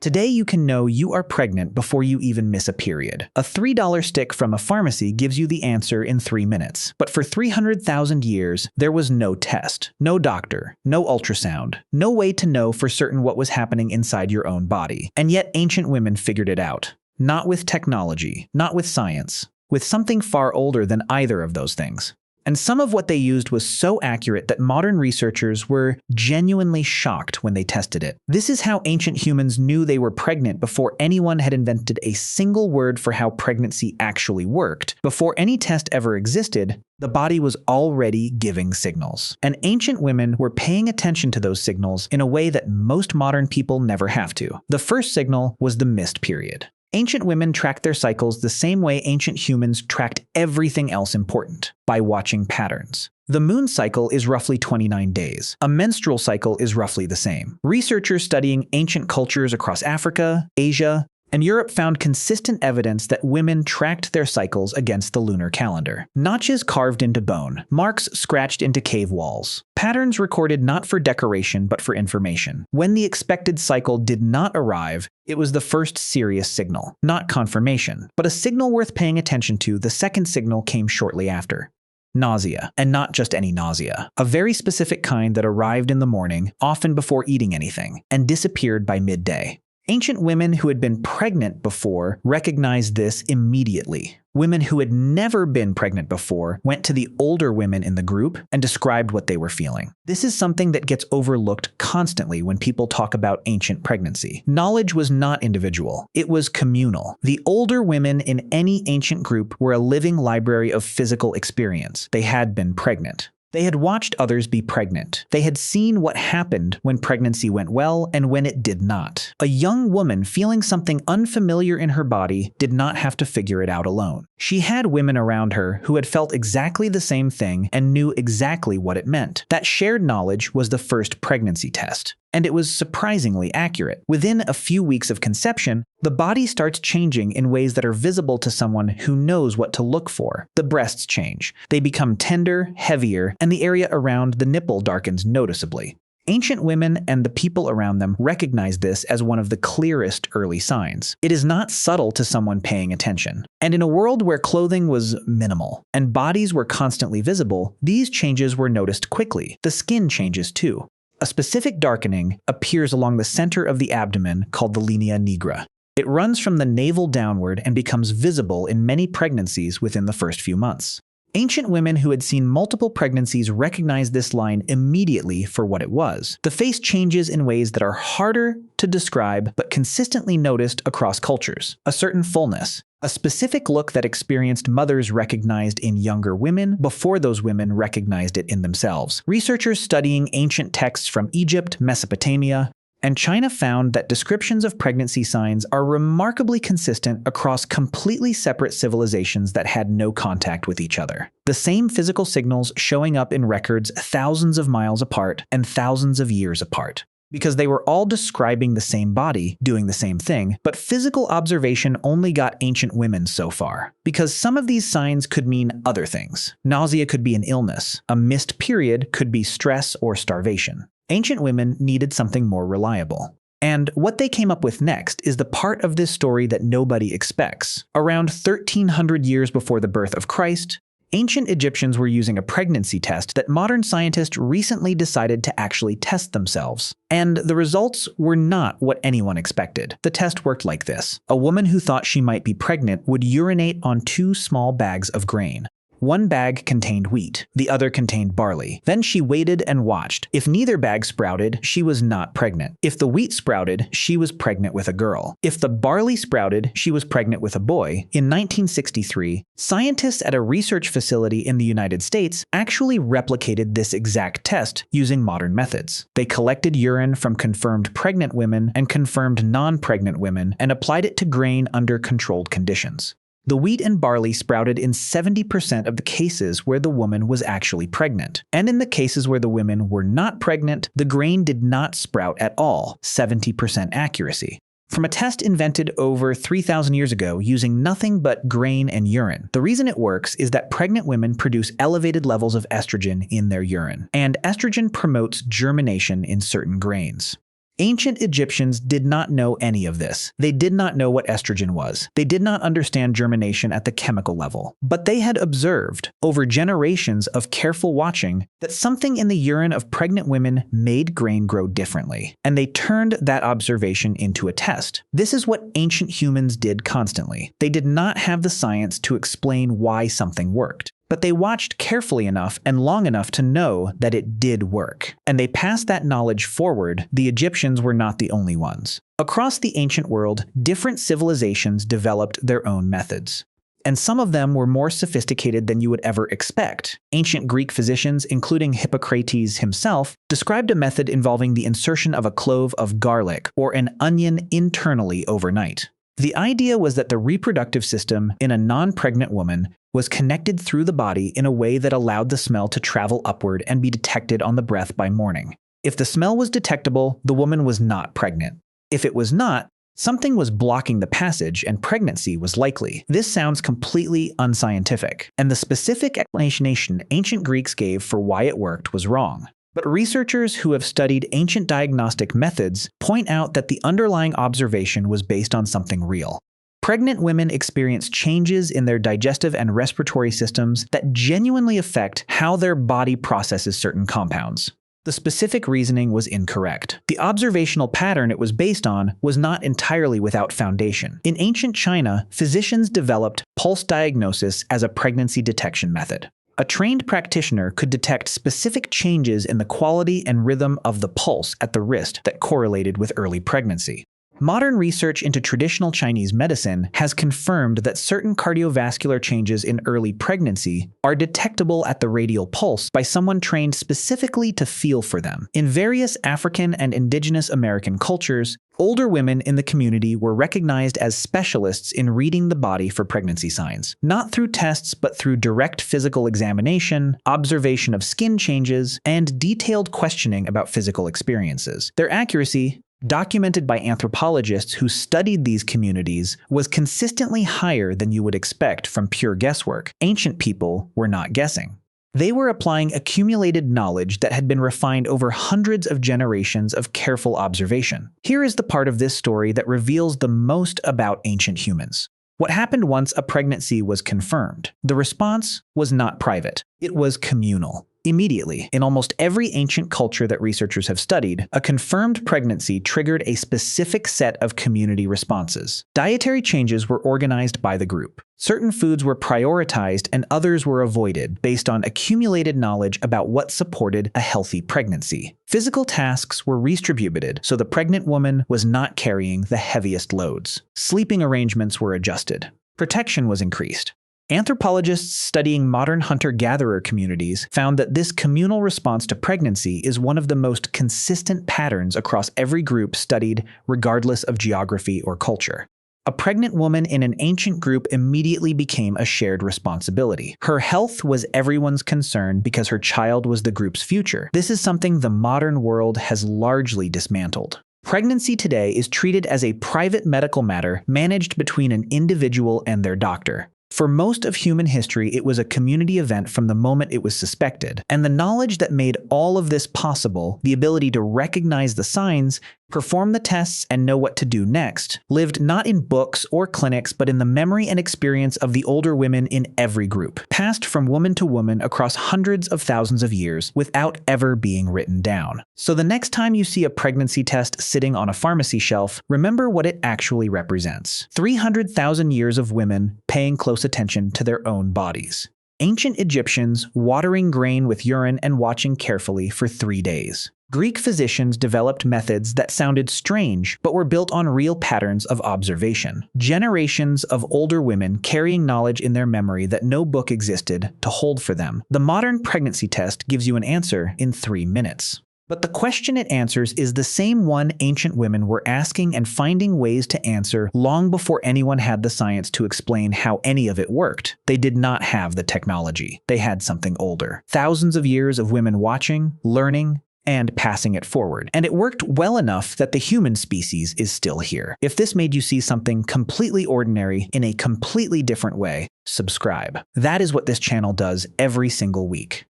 Today you can know you are pregnant before you even miss a period. A $3 stick from a pharmacy gives you the answer in 3 minutes. But for 300,000 years, there was no test, no doctor, no ultrasound, no way to know for certain what was happening inside your own body. And yet ancient women figured it out. Not with technology, not with science, with something far older than either of those things. And some of what they used was so accurate that modern researchers were genuinely shocked when they tested it. This is how ancient humans knew they were pregnant before anyone had invented a single word for how pregnancy actually worked. Before any test ever existed, the body was already giving signals. And ancient women were paying attention to those signals in a way that most modern people never have to. The first signal was the missed period. Ancient women tracked their cycles the same way ancient humans tracked everything else important, by watching patterns. The moon cycle is roughly 29 days. A menstrual cycle is roughly the same. Researchers studying ancient cultures across Africa, Asia, and Europe found consistent evidence that women tracked their cycles against the lunar calendar. Notches carved into bone, marks scratched into cave walls. Patterns recorded not for decoration but for information. When the expected cycle did not arrive, it was the first serious signal, not confirmation, but a signal worth paying attention to. The second signal came shortly after. Nausea, and not just any nausea. A very specific kind that arrived in the morning, often before eating anything, and disappeared by midday. Ancient women who had been pregnant before recognized this immediately. Women who had never been pregnant before went to the older women in the group and described what they were feeling. This is something that gets overlooked constantly when people talk about ancient pregnancy. Knowledge was not individual, it was communal. The older women in any ancient group were a living library of physical experience. They had been pregnant. They had watched others be pregnant. They had seen what happened when pregnancy went well and when it did not. A young woman feeling something unfamiliar in her body did not have to figure it out alone. She had women around her who had felt exactly the same thing and knew exactly what it meant. That shared knowledge was the first pregnancy test. And it was surprisingly accurate. Within a few weeks of conception, the body starts changing in ways that are visible to someone who knows what to look for. The breasts change. They become tender, heavier, and the area around the nipple darkens noticeably. Ancient women and the people around them recognized this as one of the clearest early signs. It is not subtle to someone paying attention. And in a world where clothing was minimal and bodies were constantly visible, these changes were noticed quickly. The skin changes too. A specific darkening appears along the center of the abdomen called the linea nigra. It runs from the navel downward and becomes visible in many pregnancies within the first few months. Ancient women who had seen multiple pregnancies recognized this line immediately for what it was. The face changes in ways that are harder to describe but consistently noticed across cultures. A certain fullness, a specific look that experienced mothers recognized in younger women before those women recognized it in themselves. Researchers studying ancient texts from Egypt, Mesopotamia, and China found that descriptions of pregnancy signs are remarkably consistent across completely separate civilizations that had no contact with each other. The same physical signals showing up in records thousands of miles apart and thousands of years apart. Because they were all describing the same body, doing the same thing, but physical observation only got ancient women so far. Because some of these signs could mean other things. Nausea could be an illness. A missed period could be stress or starvation. Ancient women needed something more reliable. And what they came up with next is the part of this story that nobody expects. Around 1300 years before the birth of Christ, ancient Egyptians were using a pregnancy test that modern scientists recently decided to actually test themselves. And the results were not what anyone expected. The test worked like this. A woman who thought she might be pregnant would urinate on 2 small bags of grain. One bag contained wheat, the other contained barley. Then she waited and watched. If neither bag sprouted, she was not pregnant. If the wheat sprouted, she was pregnant with a girl. If the barley sprouted, she was pregnant with a boy. In 1963, scientists at a research facility in the United States actually replicated this exact test using modern methods. They collected urine from confirmed pregnant women and confirmed non-pregnant women and applied it to grain under controlled conditions. The wheat and barley sprouted in 70% of the cases where the woman was actually pregnant. And in the cases where the women were not pregnant, the grain did not sprout at all, 70% accuracy. From a test invented over 3,000 years ago using nothing but grain and urine. The reason it works is that pregnant women produce elevated levels of estrogen in their urine, and estrogen promotes germination in certain grains. Ancient Egyptians did not know any of this. They did not know what estrogen was. They did not understand germination at the chemical level. But they had observed, over generations of careful watching, that something in the urine of pregnant women made grain grow differently. And they turned that observation into a test. This is what ancient humans did constantly. They did not have the science to explain why something worked. But they watched carefully enough and long enough to know that it did work. And they passed that knowledge forward. The Egyptians were not the only ones. Across the ancient world, different civilizations developed their own methods. And some of them were more sophisticated than you would ever expect. Ancient Greek physicians, including Hippocrates himself, described a method involving the insertion of a clove of garlic or an onion internally overnight. The idea was that the reproductive system in a non-pregnant woman was connected through the body in a way that allowed the smell to travel upward and be detected on the breath by morning. If the smell was detectable, the woman was not pregnant. If it was not, something was blocking the passage and pregnancy was likely. This sounds completely unscientific, and the specific explanation ancient Greeks gave for why it worked was wrong. But researchers who have studied ancient diagnostic methods point out that the underlying observation was based on something real. Pregnant women experience changes in their digestive and respiratory systems that genuinely affect how their body processes certain compounds. The specific reasoning was incorrect. The observational pattern it was based on was not entirely without foundation. In ancient China, physicians developed pulse diagnosis as a pregnancy detection method. A trained practitioner could detect specific changes in the quality and rhythm of the pulse at the wrist that correlated with early pregnancy. Modern research into traditional Chinese medicine has confirmed that certain cardiovascular changes in early pregnancy are detectable at the radial pulse by someone trained specifically to feel for them. In various African and indigenous American cultures, older women in the community were recognized as specialists in reading the body for pregnancy signs, not through tests but through direct physical examination, observation of skin changes, and detailed questioning about physical experiences. Their accuracy, documented by anthropologists who studied these communities, was consistently higher than you would expect from pure guesswork. Ancient people were not guessing. They were applying accumulated knowledge that had been refined over hundreds of generations of careful observation. Here is the part of this story that reveals the most about ancient humans. What happened once a pregnancy was confirmed? The response was not private. It was communal. Immediately, in almost every ancient culture that researchers have studied, a confirmed pregnancy triggered a specific set of community responses. Dietary changes were organized by the group. Certain foods were prioritized and others were avoided based on accumulated knowledge about what supported a healthy pregnancy. Physical tasks were redistributed so the pregnant woman was not carrying the heaviest loads. Sleeping arrangements were adjusted. Protection was increased. Anthropologists studying modern hunter-gatherer communities found that this communal response to pregnancy is one of the most consistent patterns across every group studied, regardless of geography or culture. A pregnant woman in an ancient group immediately became a shared responsibility. Her health was everyone's concern because her child was the group's future. This is something the modern world has largely dismantled. Pregnancy today is treated as a private medical matter managed between an individual and their doctor. For most of human history, it was a community event from the moment it was suspected, and the knowledge that made all of this possible, the ability to recognize the signs, perform the tests, and know what to do next, lived not in books or clinics, but in the memory and experience of the older women in every group, passed from woman to woman across hundreds of thousands of years without ever being written down. So the next time you see a pregnancy test sitting on a pharmacy shelf, remember what it actually represents. 300,000 years of women paying close attention to their own bodies. Ancient Egyptians watering grain with urine and watching carefully for 3 days. Greek physicians developed methods that sounded strange but were built on real patterns of observation. Generations of older women carrying knowledge in their memory that no book existed to hold for them. The modern pregnancy test gives you an answer in 3 minutes. But the question it answers is the same one ancient women were asking and finding ways to answer long before anyone had the science to explain how any of it worked. They did not have the technology. They had something older. Thousands of years of women watching, learning, and passing it forward. And it worked well enough that the human species is still here. If this made you see something completely ordinary in a completely different way, subscribe. That is what this channel does every single week.